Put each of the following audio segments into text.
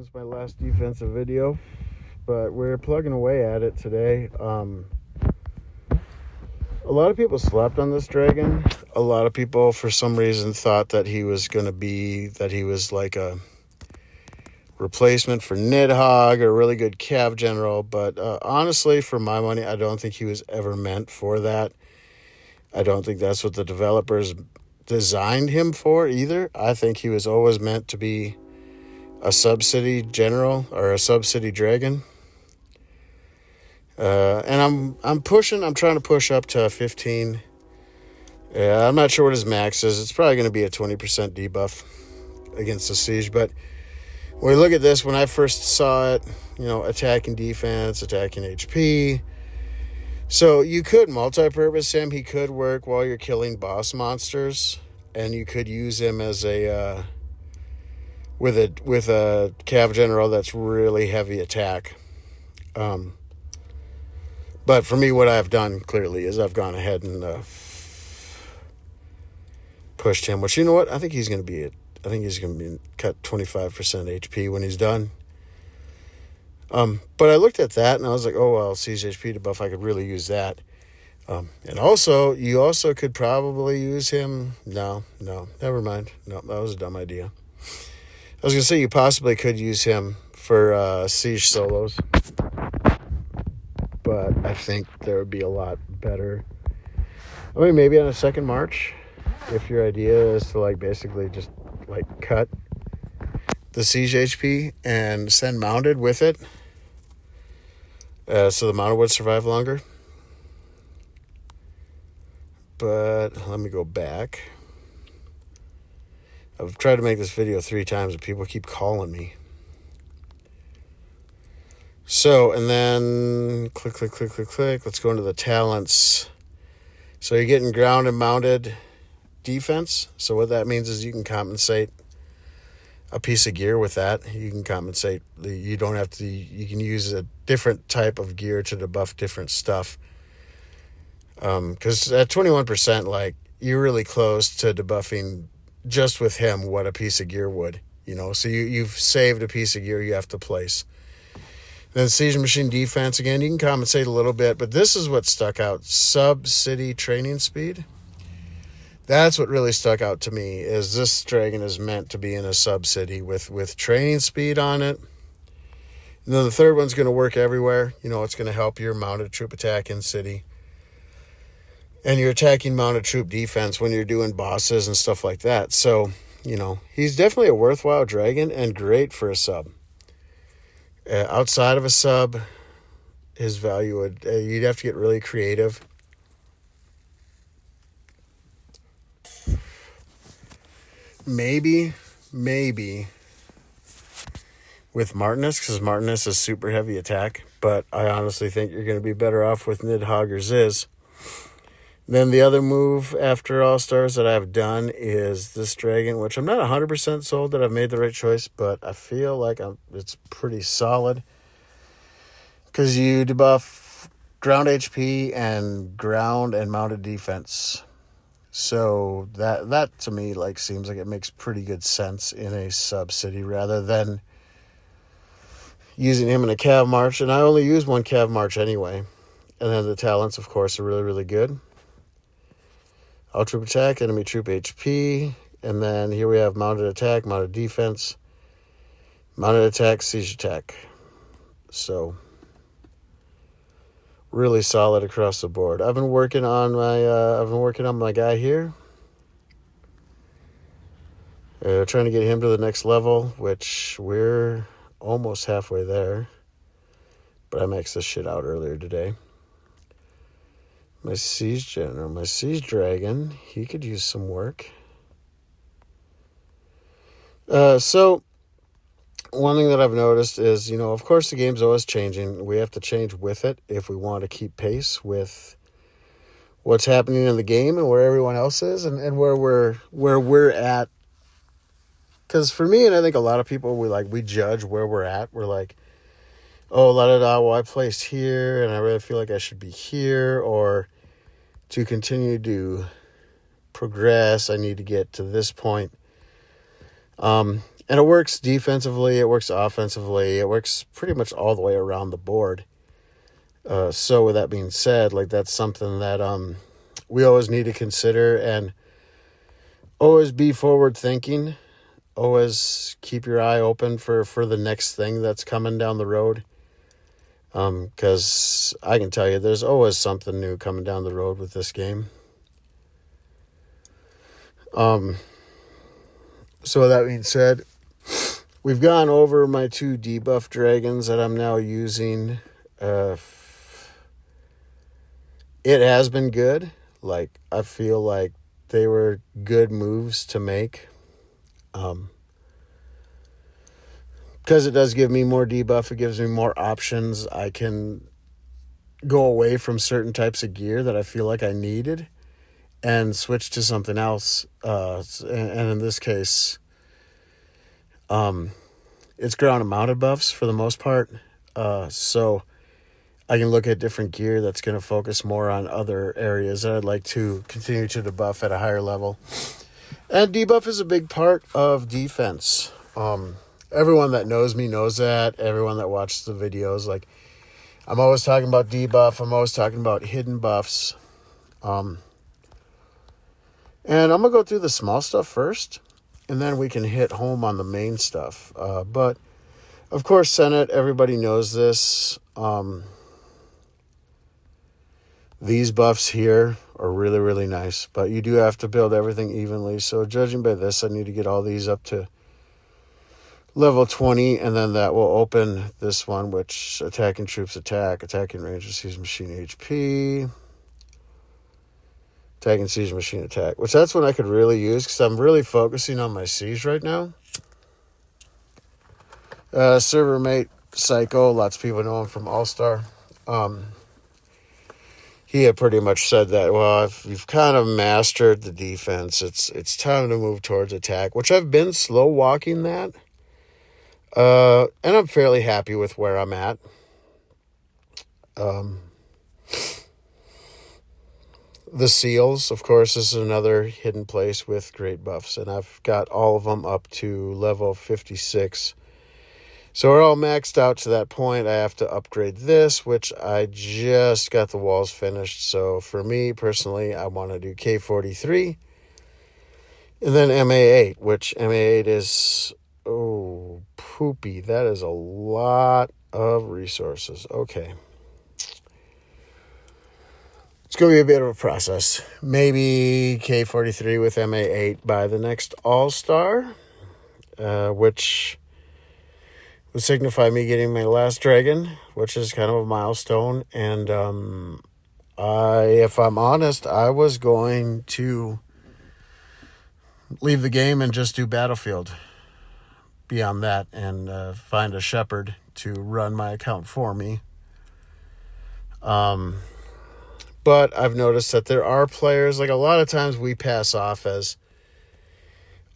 since my last defensive video, but we're plugging away at it today. A lot of people slept on this dragon. A lot of people, for some reason, thought that he was like a replacement for Nidhogg or a really good Cav General. But honestly, for my money, I don't think he was ever meant for that. I don't think that's what the developers designed him for either. I think he was always meant to be a sub-city general or a sub-city dragon. And I'm trying to push up to 15. Yeah, I'm not sure what his max is. It's probably going to be a 20% debuff against the siege. But when we look at this, when I first saw it, attacking defense, attacking HP. So you could multi-purpose him. He could work while you're killing boss monsters. And you could use him as a with a Cav General that's really heavy attack. But for me, what I've done clearly is I've gone ahead and pushed him. Which, you know what? I think he's going to be cut 25% HP when he's done. But I looked at that and I was like, oh well, siege HP debuff. I could really use that. And also, you also could probably use him. No, never mind. No, that was a dumb idea. I was going to say you possibly could use him for siege solos. But I think there would be a lot better. I mean, maybe on a second march, if your idea is to basically just cut the siege HP and send mounted with it, so the mounted would survive longer. But let me go back. I've tried to make this video 3 times, and people keep calling me. So, and then click. Let's go into the talents. So you're getting ground and mounted defense. So what that means is you can compensate a piece of gear with that. You can compensate. You don't have to. You can use a different type of gear to debuff different stuff. Because at 21%, you're really close to debuffing just with him what a piece of gear would. So you've saved a piece of gear you have to place. Then Siege Machine Defense, again, you can compensate a little bit, but this is what stuck out. Sub-City Training Speed. That's what really stuck out to me, is this dragon is meant to be in a sub-city with training speed on it. And then the third one's going to work everywhere. It's going to help your mounted troop attack in city. And you're attacking mounted troop defense when you're doing bosses and stuff like that. So, he's definitely a worthwhile dragon and great for a sub. Outside of a sub, his value would... you'd have to get really creative. Maybe with Martinus, because Martinus is super heavy attack. But I honestly think you're going to be better off with Nidhogg or Ziz. Then the other move after All-Stars that I've done is this dragon, which I'm not 100% sold that I've made the right choice, but I feel like it's pretty solid. Because you debuff ground HP and ground and mounted defense. So that to me seems like it makes pretty good sense in a sub-city rather than using him in a Cav March. And I only use one Cav March anyway. And then the talents, of course, are really, really good. All troop attack, enemy troop HP, and then here we have mounted attack, mounted defense, mounted attack, siege attack. So really solid across the board. I've been working on my guy here. Trying to get him to the next level, which we're almost halfway there. But I maxed this shit out earlier today. My siege general, my siege dragon, he could use some work. So one thing that I've noticed is, of course the game's always changing. We have to change with it if we want to keep pace with what's happening in the game and where everyone else is and where we're at. Because for me, and I think a lot of people, we judge where we're at. We're like, oh, well, I placed here and I really feel like I should be here, or to continue to progress, I need to get to this point. And And it works defensively, it works offensively, it works pretty much all the way around the board. So with that being said, like that's something that we always need to consider and always be forward thinking. Always keep your eye open for the next thing that's coming down the road. Because I can tell you there's always something new coming down the road with this game. So with that being said, we've gone over my 2 debuff dragons that I'm now using. It has been good. Like, I feel like they were good moves to make. Because it does give me more debuff, it gives me more options. I can go away from certain types of gear that I feel like I needed and switch to something else. And in this case, it's ground and mounted buffs for the most part. So I can look at different gear that's going to focus more on other areas that I'd like to continue to debuff at a higher level. And debuff is a big part of defense. Everyone that knows me knows that. Everyone that watches the videos, like, I'm always talking about debuff. I'm always talking about hidden buffs. And I'm going to go through the small stuff first, and then we can hit home on the main stuff. But, of course, Senate, everybody knows this. These buffs here are really, really nice, but you do have to build everything evenly. So judging by this, I need to get all these up to level 20, and then that will open this one, which attacking troops attack, attacking rangers siege machine HP, attacking siege machine attack, which that's one I could really use because I'm really focusing on my siege right now. Server mate Psycho, lots of people know him from All-Star. He had pretty much said that, well, if you've kind of mastered the defense, it's time to move towards attack, which I've been slow walking that. And I'm fairly happy with where I'm at. The seals, of course, is another hidden place with great buffs, and I've got all of them up to level 56. So we're all maxed out to that point. I have to upgrade this, which I just got the walls finished. So for me, personally, I want to do K43. And then MA8, which MA8 is, oh, poopy. That is a lot of resources. Okay. It's going to be a bit of a process. Maybe K43 with MA8 by the next All-Star, which would signify me getting my last dragon, which is kind of a milestone. And if I'm honest, I was going to leave the game and just do Battlefield beyond that and find a shepherd to run my account for me. But I've noticed that there are players, like a lot of times we pass off as,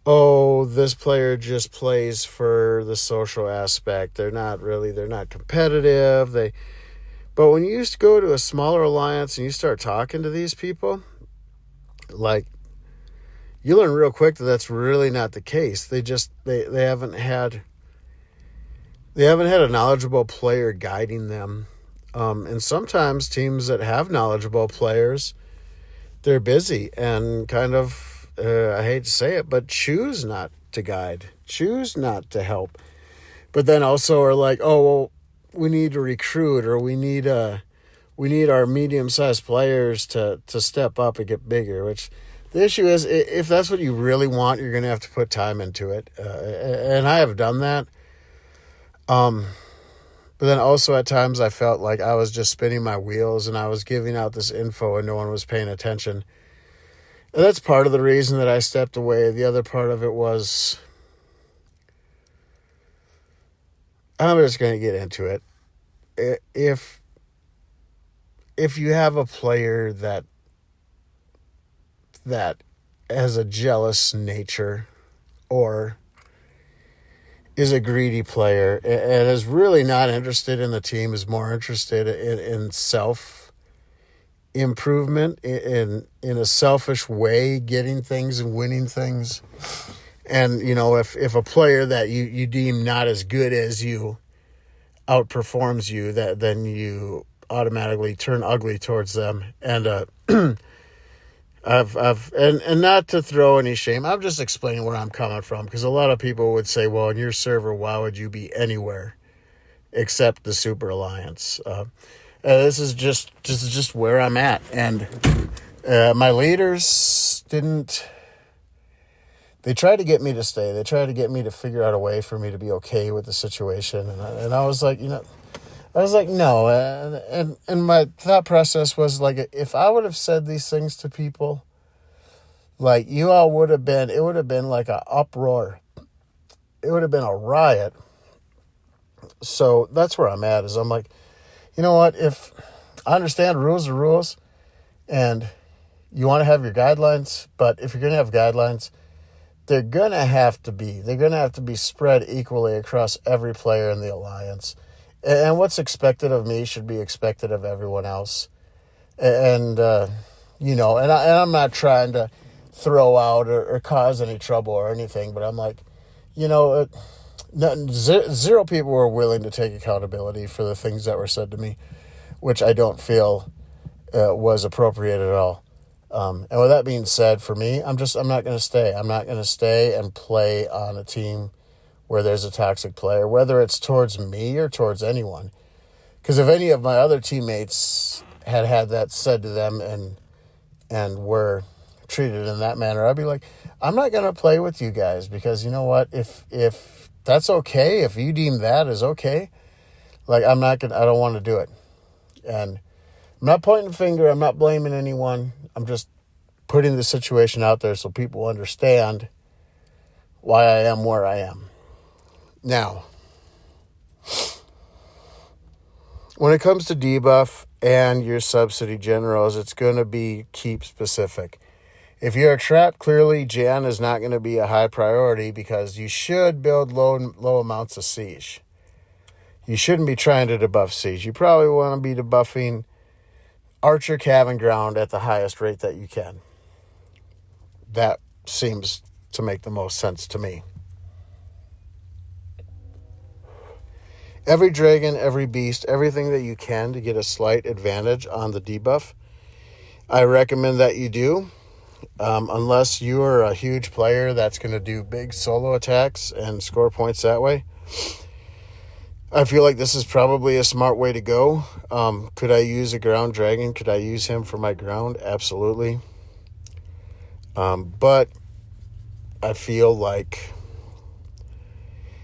oh, this player just plays for the social aspect. They're not competitive. But when you used to go to a smaller alliance and you start talking to these people, like, you learn real quick that that's really not the case. They haven't had a knowledgeable player guiding them. And sometimes teams that have knowledgeable players, they're busy and kind of, I hate to say it, but choose not to guide, choose not to help. But then also are like, oh, well, we need to recruit, or we need our medium-sized players to step up and get bigger, which the issue is, if that's what you really want, you're going to have to put time into it. And I have done that. But then also at times I felt like I was just spinning my wheels and I was giving out this info and no one was paying attention. And that's part of the reason that I stepped away. The other part of it was, I'm just going to get into it. If you have a player that has a jealous nature or is a greedy player and is really not interested in the team, is more interested in self-improvement, in a selfish way, getting things and winning things, And, if a player that you deem not as good as you outperforms you, then you automatically turn ugly towards them. And and not to throw any shame, I'm just explaining where I'm coming from, because a lot of people would say, well, in your server, why would you be anywhere except the Super Alliance? This is just where I'm at. And my leaders they tried to get me to stay. They tried to get me to figure out a way for me to be okay with the situation. And I was like, no. And my thought process was like, if I would have said these things to people, like you all it would have been like an uproar. It would have been a riot. So that's where I'm at, is I'm like, you know what? If I understand rules are rules, and you want to have your guidelines, but if you're going to have guidelines, they're going to have to be spread equally across every player in the alliance. And what's expected of me should be expected of everyone else. And I'm not trying to throw out or cause any trouble or anything, but I'm like, zero people were willing to take accountability for the things that were said to me, which I don't feel was appropriate at all. And with that being said, for me, I'm not going to stay. I'm not going to stay and play on a team where there's a toxic player, whether it's towards me or towards anyone. Because if any of my other teammates had that said to them and were treated in that manner, I'd be like, I'm not going to play with you guys, because you know what? If that's okay, if you deem that as okay, like I don't want to do it. And I'm not pointing a finger. I'm not blaming anyone. I'm just putting the situation out there so people understand why I am where I am. Now, when it comes to debuff and your subsidy generals, it's going to be keep specific. If you're trapped, clearly Jan is not going to be a high priority, because you should build low amounts of siege. You shouldn't be trying to debuff siege. You probably want to be debuffing Archer, Cav, and Ground at the highest rate that you can. That seems to make the most sense to me. Every dragon, every beast, everything that you can to get a slight advantage on the debuff, I recommend that you do. Unless you are a huge player that's going to do big solo attacks and score points that way, I feel like this is probably a smart way to go. Could I use a ground dragon? Could I use him for my ground? Absolutely. But I feel like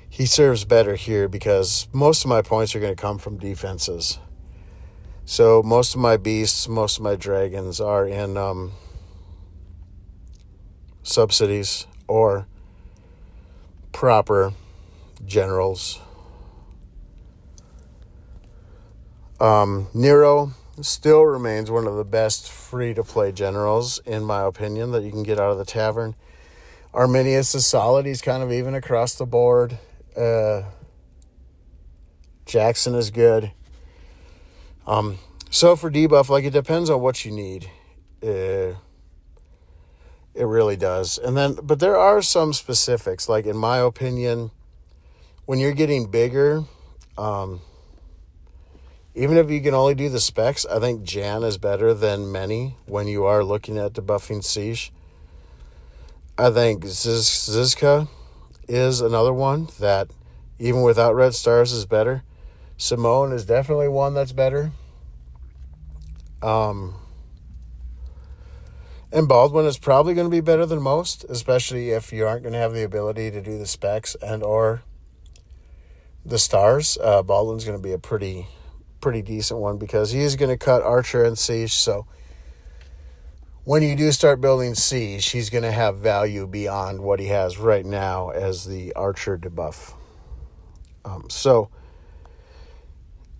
he serves better here, because most of my points are going to come from defenses. So most of my beasts, most of my dragons are in subsidies or proper generals. Nero still remains one of the best free-to-play generals, in my opinion, that you can get out of the tavern. Arminius is solid. He's kind of even across the board. Jackson is good. So for debuff, like, it depends on what you need. It really does. But there are some specifics. Like, in my opinion, when you're getting bigger, even if you can only do the specs, I think Jan is better than many when you are looking at debuffing siege. I think Zizka is another one that, even without red stars, is better. Simone is definitely one that's better. And Baldwin is probably going to be better than most, especially if you aren't going to have the ability to do the specs and or the stars. Baldwin's going to be a pretty decent one, because he's going to cut Archer and Siege. So when you do start building Siege, he's going to have value beyond what he has right now as the Archer debuff. So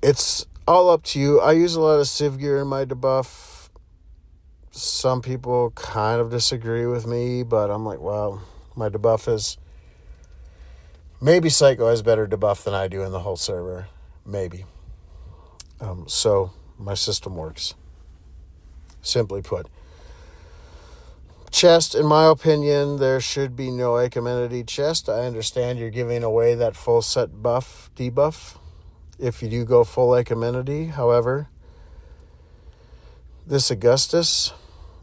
it's all up to you. I use a lot of Civ gear in my debuff. Some people kind of disagree with me, but I'm like, well, my debuff is... Maybe Psycho has better debuff than I do in the whole server. Maybe. So my system works. Simply put. Chest, in my opinion, there should be no amenity chest. I understand you're giving away that full set buff, debuff, if you do go full amenity. However, this Augustus,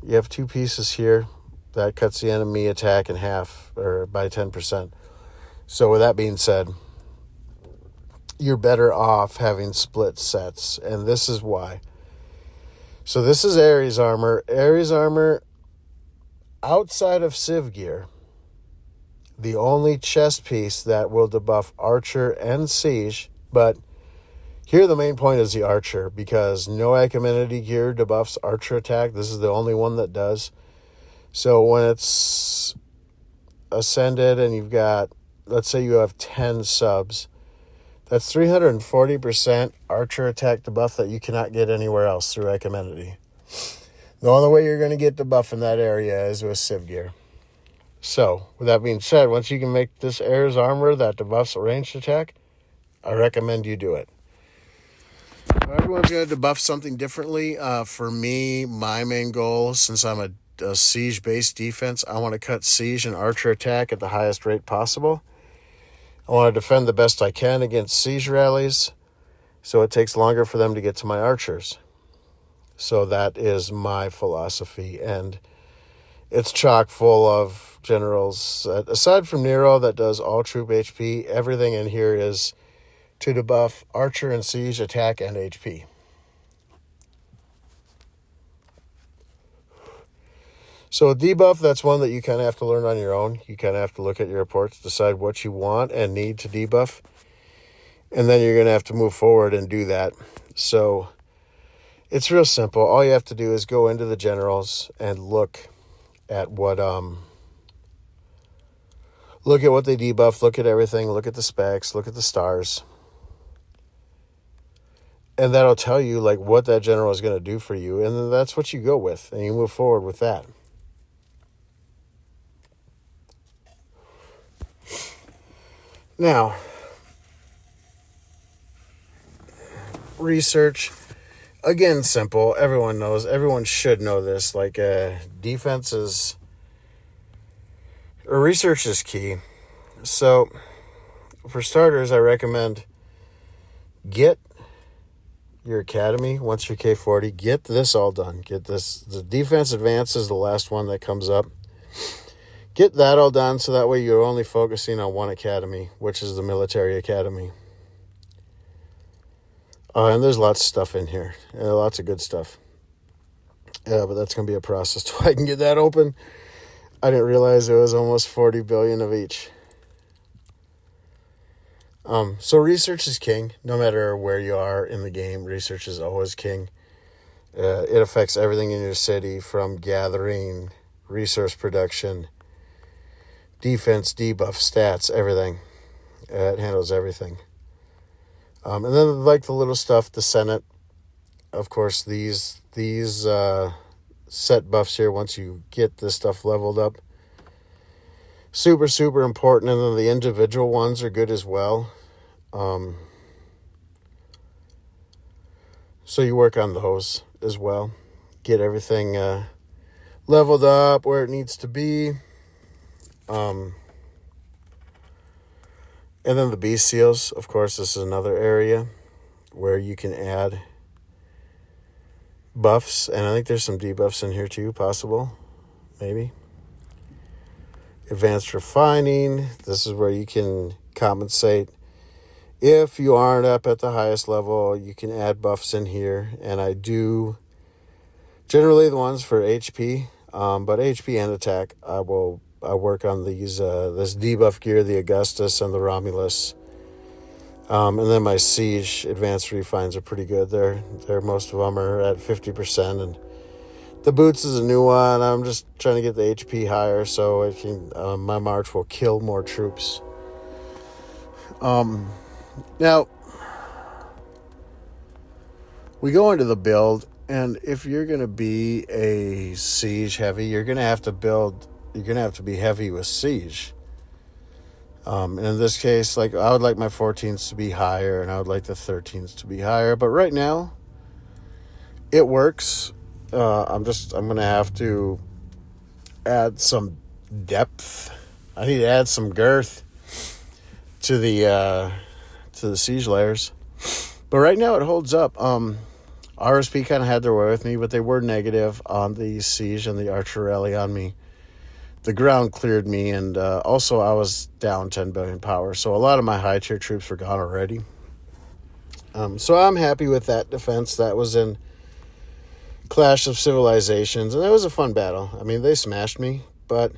you have two pieces here. That cuts the enemy attack in half, or by 10%. So with that being said, you're better off having split sets, and this is why. So this is Ares armor. Ares armor, outside of Civ gear, the only chest piece that will debuff Archer and Siege, but here the main point is the Archer, because no amenity gear debuffs Archer attack. This is the only one that does. So when it's ascended and you've got, let's say you have 10 subs, that's 340% Archer attack debuff that you cannot get anywhere else through amenity. The only way you're going to get debuff in that area is with Civ gear. So, with that being said, once you can make this Ares armor that debuffs a ranged attack, I recommend you do it. Everyone's going to debuff something differently. For me, my main goal, since I'm a siege-based defense, I want to cut siege and archer attack at the highest rate possible. I want to defend the best I can against siege rallies, so it takes longer for them to get to my archers. So that is my philosophy, and it's chock full of generals. Aside from Nero that does all troop HP, everything in here is to debuff archer and siege attack and HP. So a debuff, that's one that you kind of have to learn on your own. You kind of have to look at your reports, decide what you want and need to debuff, and then you're going to have to move forward and do that. So it's real simple. All you have to do is go into the generals and look at what they debuff, look at everything, look at the specs, look at the stars. And that'll tell you like what that general is going to do for you, and then that's what you go with, and you move forward with that. Now, research, again, simple. Everyone knows, everyone should know this. Like, defense is, or research is key. So, for starters, I recommend get your academy. Once you're K40, get this all done. Get this. The defense advance is the last one that comes up. Get that all done so that way you're only focusing on one academy, which is the military academy. And there's lots of stuff in here. Lots of good stuff. But that's going to be a process till I can get that open. I didn't realize it was almost 40 billion of each. So research is king. No matter where you are in the game, research is always king. It affects everything in your city, from gathering, resource production, defense, debuff, stats, everything. It handles everything. And then like the little stuff, the Senate, of course, these set buffs here, once you get this stuff leveled up, super, super important. And then the individual ones are good as well. So you work on those as well. Get everything leveled up where it needs to be. And then the beast seals, of course, this is another area where you can add buffs. And I think there's some debuffs in here too, possible, maybe. Advanced refining, this is where you can compensate. If you aren't up at the highest level, you can add buffs in here. And I do generally the ones for HP, but HP and attack, I work on these this debuff gear, the Augustus and the Romulus. And then my siege advanced refines are pretty good. They're most of them are at 50%, and the boots is a new one. I'm just trying to get the HP higher so I can my march will kill more troops. Now, we go into the build, and if you're going to be a siege heavy, you're going to have to be heavy with siege. And in this case, like I would like my 14s to be higher, and I would like the 13s to be higher. But right now, it works. I'm going to have to add some depth. I need to add some girth to the siege layers. But right now it holds up. RSP kind of had their way with me, but they were negative on the siege and the archer rally on me. The ground cleared me, and also I was down 10 billion power, so a lot of my high tier troops were gone already. So I'm happy with that defense. That was in Clash of Civilizations, and that was a fun battle. I mean, they smashed me, but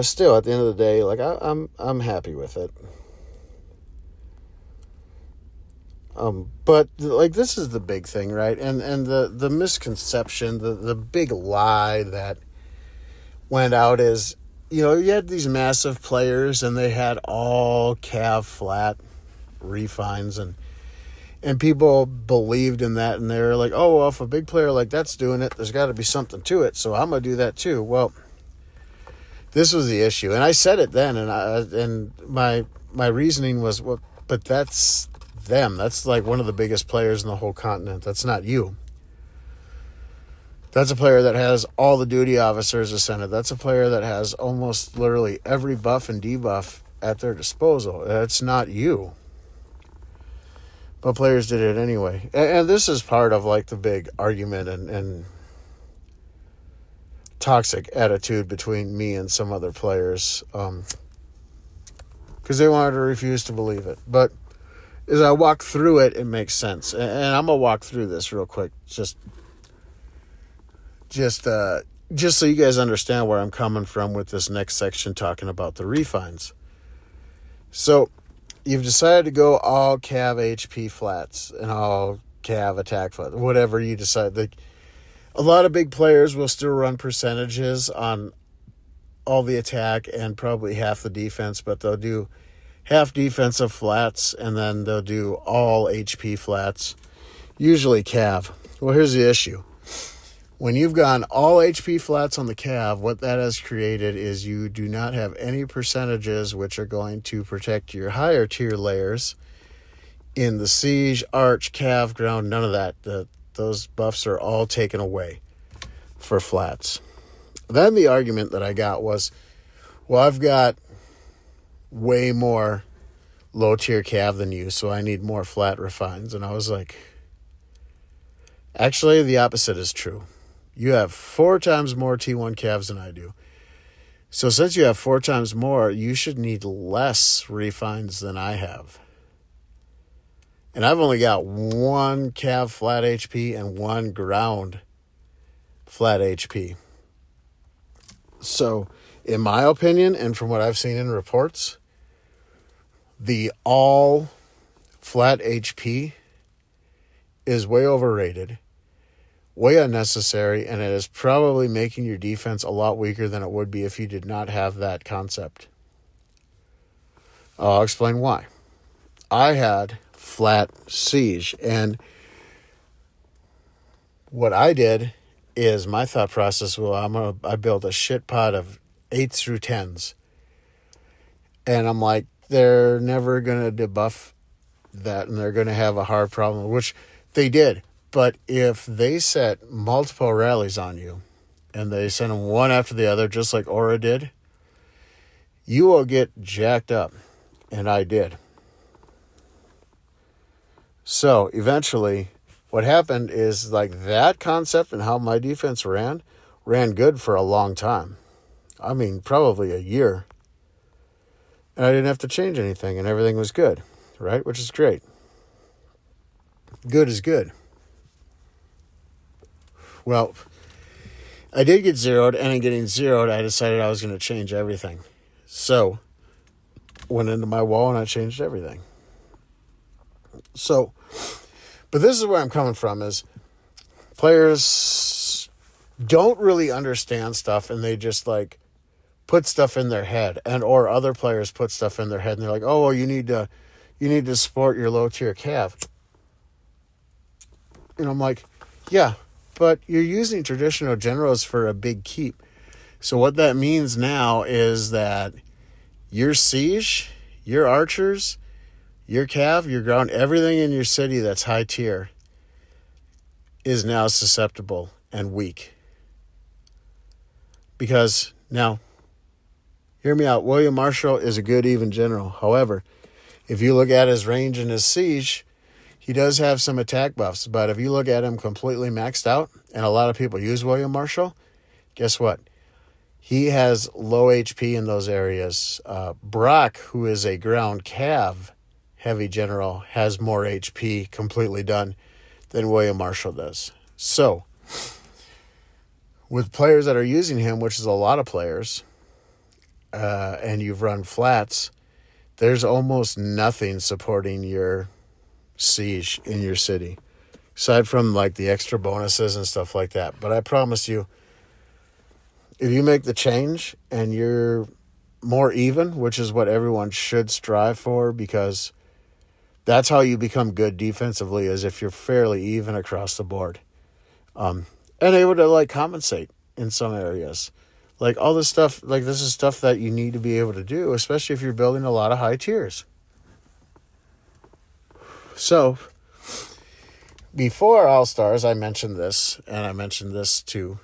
still, at the end of the day, like I'm happy with it. But like this is the big thing, right? And the misconception, the big lie that went out is, you had these massive players and they had all cav flat refines and people believed in that, and they were like, oh, well, if a big player like that's doing it, there's got to be something to it, so I'm gonna do that too. Well, this was the issue, and I said it then, and my reasoning was, well, but that's them. That's like one of the biggest players in the whole continent. That's not you. That's a player that has all the duty officers ascended. That's a player that has almost literally every buff and debuff at their disposal. That's not you. But players did it anyway. And this is part of like the big argument and toxic attitude between me and some other players. Because they wanted to refuse to believe it. But as I walk through it, it makes sense. And I'm going to walk through this real quick. Just so you guys understand where I'm coming from with this next section talking about the refines. So you've decided to go all cav HP flats and all cav attack flats, whatever you decide. Like, a lot of big players will still run percentages on all the attack and probably half the defense, but they'll do half defensive flats and then they'll do all HP flats, usually cav. Well, here's the issue. When you've gone all HP flats on the cav, what that has created is you do not have any percentages which are going to protect your higher tier layers in the siege, arch, cav, ground, none of that. Those buffs are all taken away for flats. Then the argument that I got was, well, I've got way more low tier cav than you, so I need more flat refines. And I was like, actually, the opposite is true. You have 4 times more T1 calves than I do. So since you have 4 times more, you should need less refines than I have. And I've only got 1 cav flat HP and 1 ground flat HP. So, in my opinion, and from what I've seen in reports, the all flat HP is way overrated, way unnecessary, and it is probably making your defense a lot weaker than it would be if you did not have that concept. I'll explain why. I had flat siege, and what I did is my thought process, well, I built a shit pot of 8s through 10s, and I'm like, they're never going to debuff that, and they're going to have a hard problem, which they did. But if they set multiple rallies on you and they send them one after the other, just like Aura did, you will get jacked up. And I did. So eventually what happened is like that concept and how my defense ran good for a long time. I mean, probably a year. And I didn't have to change anything and everything was good, right? Which is great. Good is good. Well, I did get zeroed, and in getting zeroed, I decided I was going to change everything. So, went into my wall and I changed everything. So, but this is where I'm coming from, is players don't really understand stuff, and they just like put stuff in their head, and or other players put stuff in their head, and they're like, oh, well, you need to support your low tier cav. And I'm like, yeah, but you're using traditional generals for a big keep. So what that means now is that your siege, your archers, your cav, your ground, everything in your city that's high tier is now susceptible and weak. Because now, hear me out, William Marshall is a good even general. However, if you look at his range and his siege, he does have some attack buffs. But if you look at him completely maxed out, and a lot of people use William Marshall, guess what? He has low HP in those areas. Brock, who is a ground cav heavy general, has more HP completely done than William Marshall does. So, with players that are using him, which is a lot of players, and you've run flats, there's almost nothing supporting your siege in your city, aside from like the extra bonuses and stuff like that. But I promise you, if you make the change and you're more even, which is what everyone should strive for, because that's how you become good defensively, is if you're fairly even across the board. And able to like compensate in some areas. Like all this stuff, like this is stuff that you need to be able to do, especially if you're building a lot of high tiers. So, before All-Stars, I mentioned this, and I mentioned this to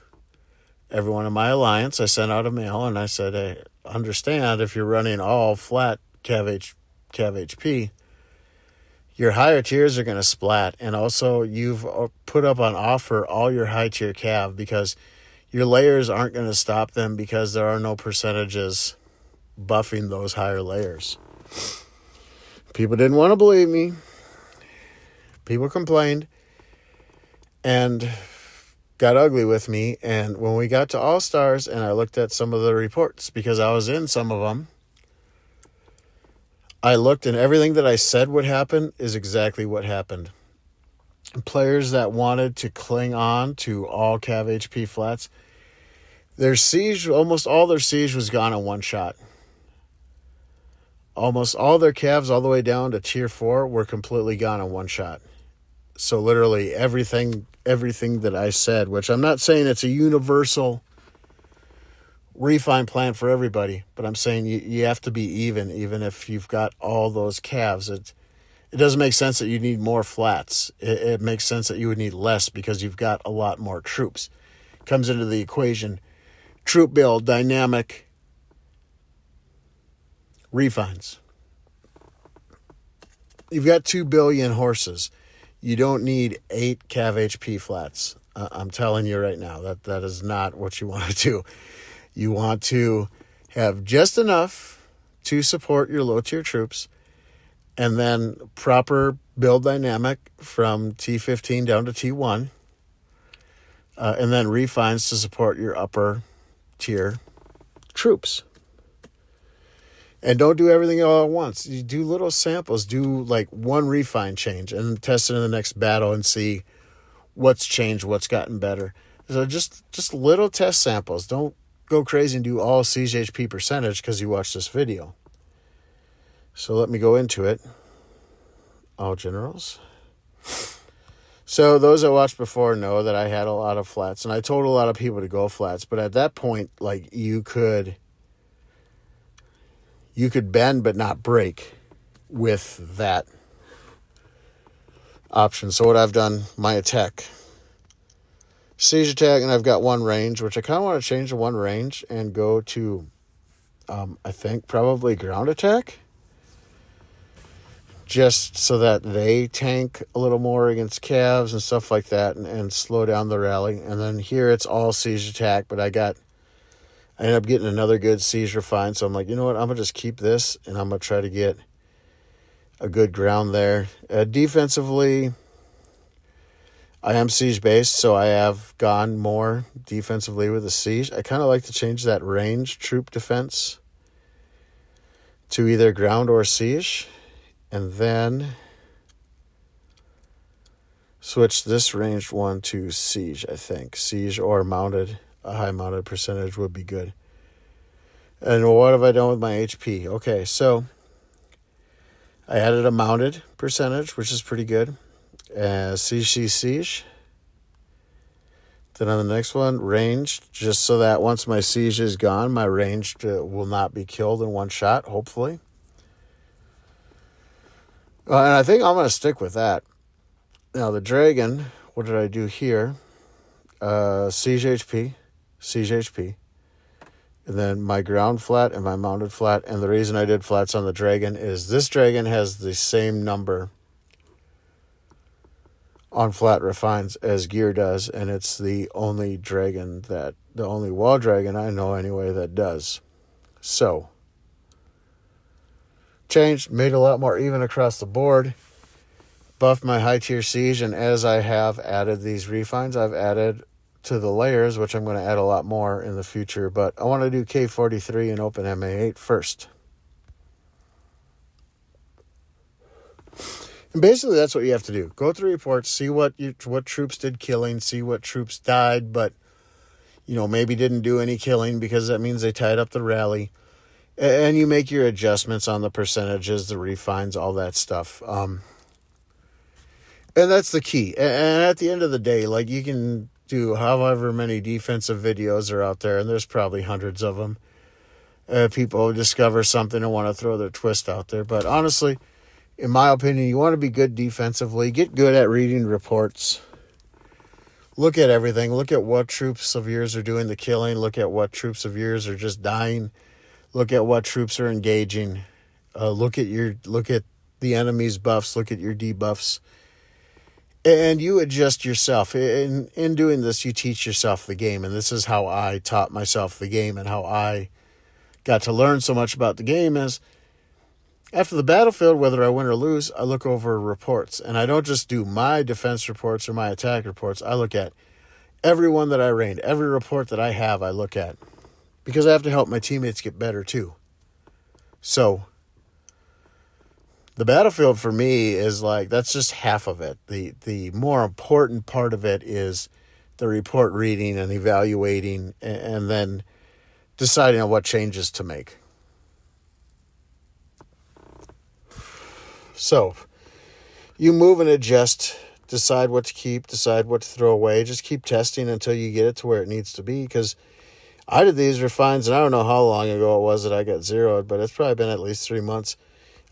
everyone in my alliance. I sent out a mail, and I said, hey, understand if you're running all flat Cav HP, your higher tiers are going to splat. And also, you've put up on offer all your high-tier Cav, because your layers aren't going to stop them, because there are no percentages buffing those higher layers. People didn't want to believe me. People complained and got ugly with me. And when we got to All-Stars and I looked at some of the reports, because I was in some of them, I looked and everything that I said would happen is exactly what happened. Players that wanted to cling on to all Cav HP flats, their siege, almost all their siege was gone in one shot. Almost all their Cavs all the way down to tier 4 were completely gone in one shot. So literally everything that I said, which I'm not saying it's a universal refine plan for everybody, but I'm saying you have to be even if you've got all those Cavs. It doesn't make sense that you need more flats. It makes sense that you would need less, because you've got a lot more troops. Comes into the equation. Troop build, dynamic, refines. You've got 2 billion horses. You don't need 8 Cav HP flats. I'm telling you right now, that is not what you want to do. You want to have just enough to support your low-tier troops, and then proper build dynamic from T15 down to T1, and then refines to support your upper-tier troops. And don't do everything all at once. You do little samples. Do like one refine change and test it in the next battle and see what's changed, what's gotten better. So just little test samples. Don't go crazy and do all siege HP percentage because you watched this video. So let me go into it. All generals. So those that watched before know that I had a lot of flats, and I told a lot of people to go flats. But at that point, like you could bend but not break with that option. So what I've done, my attack, siege attack, and I've got one range, which I kind of want to change to one range and go to, I think, probably ground attack. Just so that they tank a little more against calves and stuff like that, and slow down the rally. And then here it's all siege attack, but I ended up getting another good siege refine. So I'm like, you know what? I'm going to just keep this, and I'm going to try to get a good ground there. Defensively, I am siege-based, so I have gone more defensively with the siege. I kind of like to change that range troop defense to either ground or siege, and then switch this ranged one to siege, I think. Siege or mounted. A high mounted percentage would be good. And what have I done with my HP? Okay, so I added a mounted percentage, which is pretty good. Siege. Then on the next one, ranged, just so that once my siege is gone, my ranged will not be killed in one shot, hopefully. And I think I'm going to stick with that. Now, the dragon, what did I do here? Siege HP. and then my ground flat and my mounted flat. And the reason I did flats on the Dragon is this Dragon has the same number on flat refines as Gear does, and it's the only wall Dragon I know anyway that does. So, changed, made a lot more even across the board, buffed my high tier siege, and as I have added these refines, I've added to the layers, which I'm going to add a lot more in the future, but I want to do K43 and open MA8 first. And basically that's what you have to do. Go through reports, see what troops did killing, see what troops died, but maybe didn't do any killing because that means they tied up the rally. And you make your adjustments on the percentages, the refines, all that stuff. And that's the key. And at the end of the day, like, you can do however many defensive videos are out there, and there's probably hundreds of them. People discover something and want to throw their twist out there. But honestly, in my opinion, you want to be good defensively. Get good at reading reports. Look at everything. Look at what troops of yours are doing the killing. Look at what troops of yours are just dying. Look at what troops are engaging. Look at the enemy's buffs. Look at your debuffs. And you adjust yourself. In doing this, you teach yourself the game. And this is how I taught myself the game, and how I got to learn so much about the game is after the battlefield, whether I win or lose, I look over reports. And I don't just do my defense reports or my attack reports. I look at everyone that I rained. Every report that I have, I look at. Because I have to help my teammates get better too. So, the battlefield for me is like, that's just half of it. The more important part of it is the report reading and evaluating, and then deciding on what changes to make. So, you move and adjust, decide what to keep, decide what to throw away. Just keep testing until you get it to where it needs to be, because I did these refines, and I don't know how long ago it was that I got zeroed, but it's probably been at least 3 months.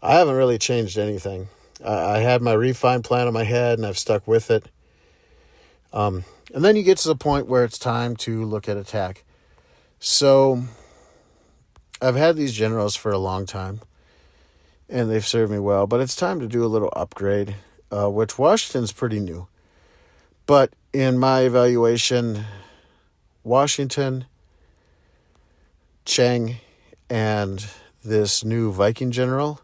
I haven't really changed anything. I had my refine plan in my head, and I've stuck with it. And then you get to the point where it's time to look at attack. So, I've had these generals for a long time, and they've served me well, but it's time to do a little upgrade, which Washington's pretty new. But in my evaluation, Washington, Zheng, and this new Viking general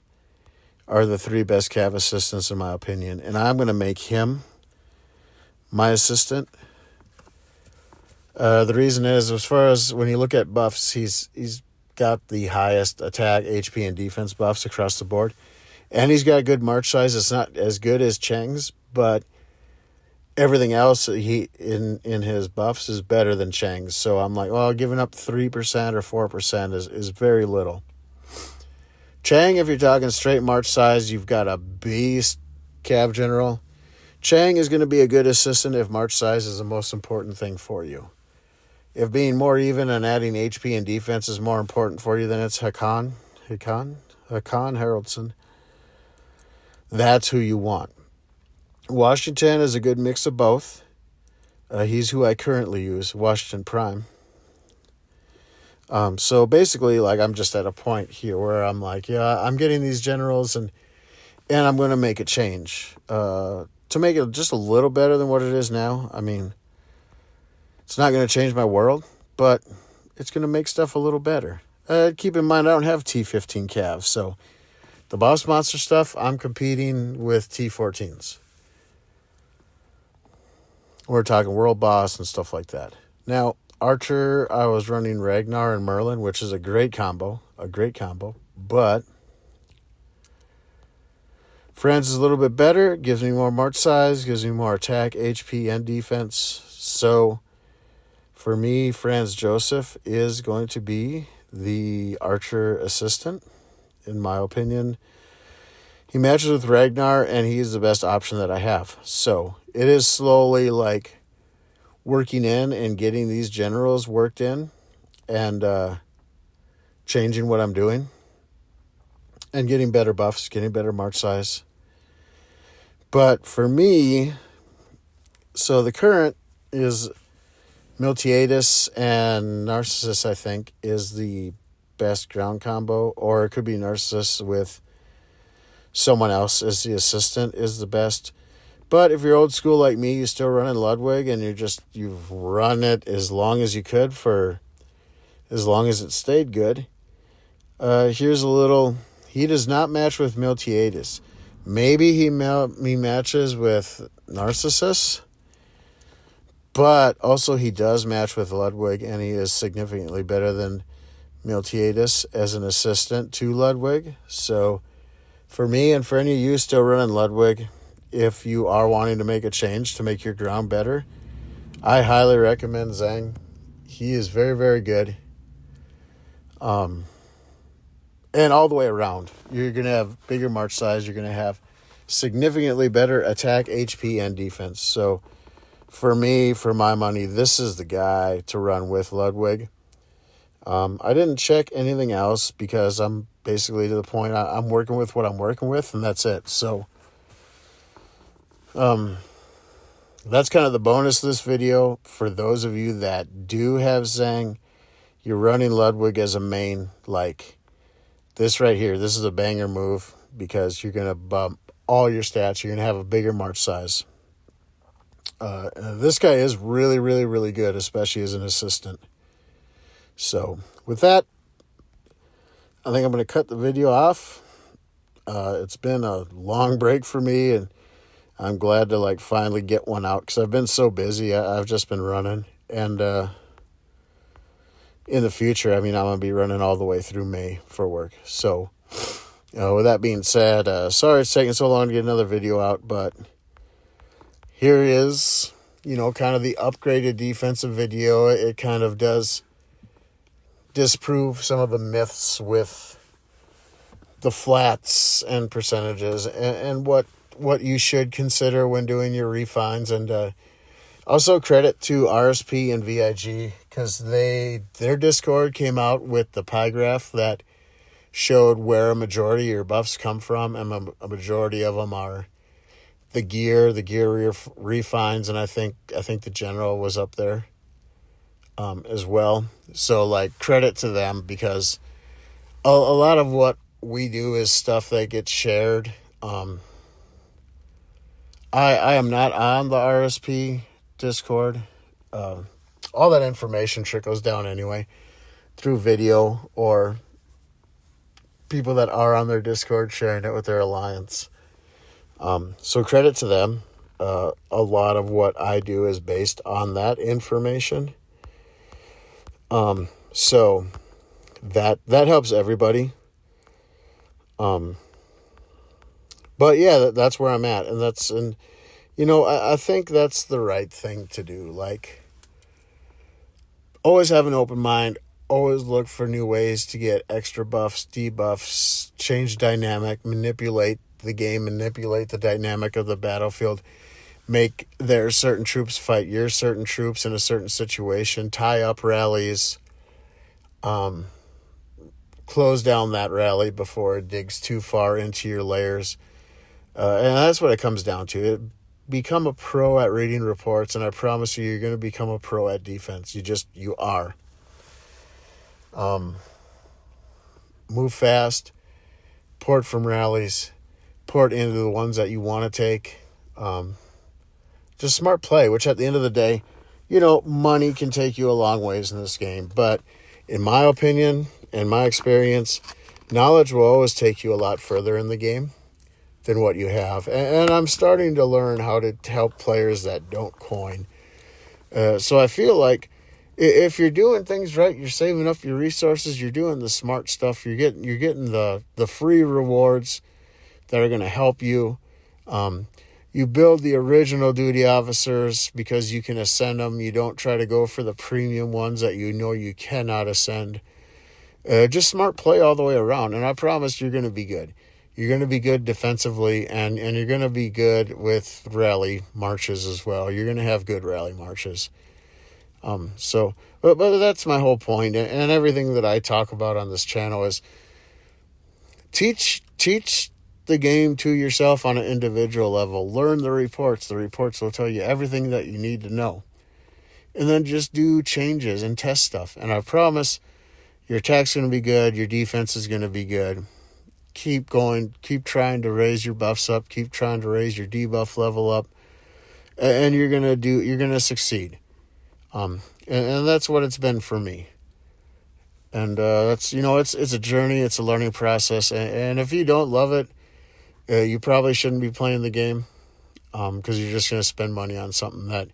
are the 3 best cav assistants in my opinion. And I'm going to make him my assistant. The reason is, as far as when you look at buffs, he's got the highest attack, HP, and defense buffs across the board. And he's got a good march size. It's not as good as Cheng's, but everything else in his buffs is better than Cheng's. So I'm like, well, giving up 3% or 4% is very little. Zheng, if you're talking straight march size, you've got a beast cav general. Zheng is going to be a good assistant if march size is the most important thing for you. If being more even and adding HP and defense is more important for you, then it's Hakan Haraldson. That's who you want. Washington is a good mix of both. He's who I currently use, Washington Prime. So basically, like, I'm just at a point here where I'm like, yeah, I'm getting these generals, and I'm going to make a change to make it just a little better than what it is now. I mean, it's not going to change my world, but it's going to make stuff a little better. Keep in mind, I don't have T15 calves, so the boss monster stuff, I'm competing with T14s. We're talking world boss and stuff like that. Now, Archer, I was running Ragnar and Merlin, which is a great combo, but Franz is a little bit better, gives me more march size, gives me more attack, HP, and defense. So, for me, Franz Joseph is going to be the Archer assistant, in my opinion. He matches with Ragnar, and he's the best option that I have. So, it is slowly, like, working in and getting these generals worked in and changing what I'm doing and getting better buffs, getting better march size. But for me, so the current is Miltiades and Narcissus, I think, is the best ground combo, or it could be Narcissus with someone else as the assistant is the best. But if you're old school like me, you're still running Ludwig, and you've run it as long as you could for as long as it stayed good. Here's a little. He does not match with Miltiades. Maybe he matches with Narcissus, but also he does match with Ludwig, and he is significantly better than Miltiades as an assistant to Ludwig. So for me and for any of you still running Ludwig, if you are wanting to make a change to make your ground better, I highly recommend Zheng. He is very, very good. And all the way around, you're going to have bigger march size. You're going to have significantly better attack, HP, and defense. So for me, for my money, this is the guy to run with Ludwig. I didn't check anything else because I'm basically to the point I'm working with what I'm working with, and that's it. So that's kind of the bonus of this video. For those of you that do have Zheng, you're running Ludwig as a main, like this right here. This is a banger move because you're going to bump all your stats. You're going to have a bigger march size. This guy is really, really, really good, especially as an assistant. So with that, I think I'm going to cut the video off. It's been a long break for me, and I'm glad to finally get one out because I've been so busy. I've just been running, and in the future, I'm going to be running all the way through May for work. So with that being said, sorry it's taking so long to get another video out, but here is, kind of the upgraded defensive video. It kind of does disprove some of the myths with the flats and percentages and what you should consider when doing your refines. And also credit to RSP and VIG because their Discord came out with the pie graph that showed where a majority of your buffs come from, and a majority of them are the gear refines, and I think the general was up there as well. So credit to them because a lot of what we do is stuff that gets shared. I am not on the RSP Discord. All that information trickles down anyway through video or people that are on their Discord sharing it with their alliance. So credit to them. A lot of what I do is based on that information. So that helps everybody. But yeah, that's where I'm at, and I think that's the right thing to do. Always have an open mind. Always look for new ways to get extra buffs, debuffs, change dynamic, manipulate the game, manipulate the dynamic of the battlefield, make their certain troops fight your certain troops in a certain situation, tie up rallies, close down that rally before it digs too far into your layers. And that's what it comes down to. Become a pro at reading reports, and I promise you're going to become a pro at defense. You are. Move fast, port from rallies, port into the ones that you want to take. Just smart play, which at the end of the day, money can take you a long ways in this game. But in my opinion, in my experience, knowledge will always take you a lot further in the game than what you have. And I'm starting to learn how to help players that don't coin. So I feel like if you're doing things right, you're saving up your resources, you're doing the smart stuff, you're getting the free rewards that are going to help you. You build the original duty officers because you can ascend them. You don't try to go for the premium ones that you cannot ascend. Just smart play all the way around, and I promise you're going to be good. You're going to be good defensively, and you're going to be good with rally marches as well. You're going to have good rally marches. But that's my whole point, and everything that I talk about on this channel is teach the game to yourself on an individual level. Learn the reports. The reports will tell you everything that you need to know. and then just do changes and test stuff. And I promise your attack's going to be good. Your defense is going to be good. Keep going. Keep trying to raise your buffs up. Keep trying to raise your debuff level up. And you're going to succeed. And that's what it's been for me. And that's, it's a journey. It's a learning process. And if you don't love it, you probably shouldn't be playing the game, because you're just going to spend money on something that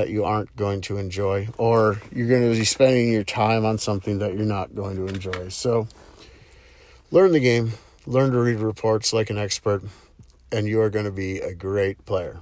you aren't going to enjoy, or you're going to be spending your time on something that you're not going to enjoy. So learn the game, learn to read reports like an expert, and you are going to be a great player.